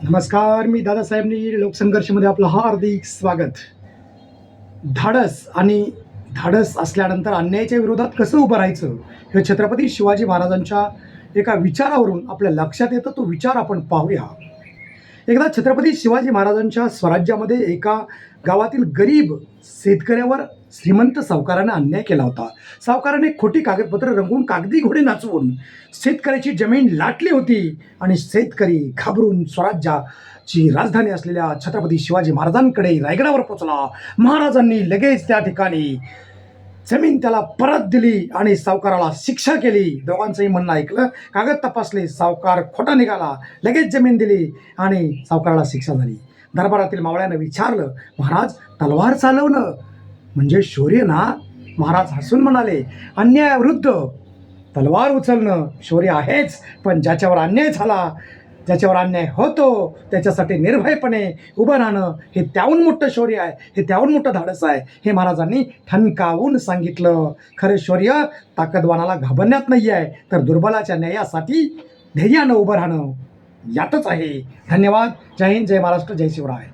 नमस्कार, मी दादासाहेबनी लोकसंघर्षमध्ये आपलं हार्दिक स्वागत. धाडस असल्यानंतर अन्यायाच्या विरोधात कसं उभं राहायचं हे छत्रपती शिवाजी महाराजांच्या एका विचारावरून आपल्या लक्षात येतं. तो विचार आपण पाहूया. एकदा छत्रपती शिवाजी महाराजांच्या स्वराज्यामध्ये एका गावातील गरीब शेतकऱ्यावर श्रीमंत सावकाराने अन्याय केला होता. सावकाराने खोटी कागदपत्र रंगवून कागदी घोडे नाचवून शेतकऱ्याची जमीन लाटली होती आणि शेतकरी घाबरून स्वराज्याची राजधानी असलेल्या छत्रपती शिवाजी महाराजांकडे रायगडावर पोचला. महाराजांनी लगेच त्या ठिकाणी जमीन त्याला परत दिली आणि सावकाराला शिक्षा केली. दोघांचंही म्हणणं ऐकलं, कागद तपासले, सावकार खोटा निघाला, लगेच जमीन दिली आणि सावकाराला शिक्षा झाली. दरबारातील मावळ्यानं विचारलं, महाराज तलवार चालवणं म्हणजे शौर्य ना? महाराज हसून म्हणाले, अन्यायाविरुद्ध तलवार उचलणं शौर्य आहेच, पण ज्याच्यावर अन्याय झाला, ज्याच्यावर अन्याय होतो त्याच्यासाठी निर्भयपणे उभं राहणं हे त्याहून मोठं शौर्य आहे, हे त्याहून मोठं धाडस आहे, हे महाराजांनी ठणकावून सांगितलं. खरं शौर्य ताकदवानाला घाबरण्यात नाही आहे, तर दुर्बलाच्या न्यायासाठी धैर्यानं उभं राहणं यातच आहे. धन्यवाद. जय हिंद, जय महाराष्ट्र, जय शिवराय.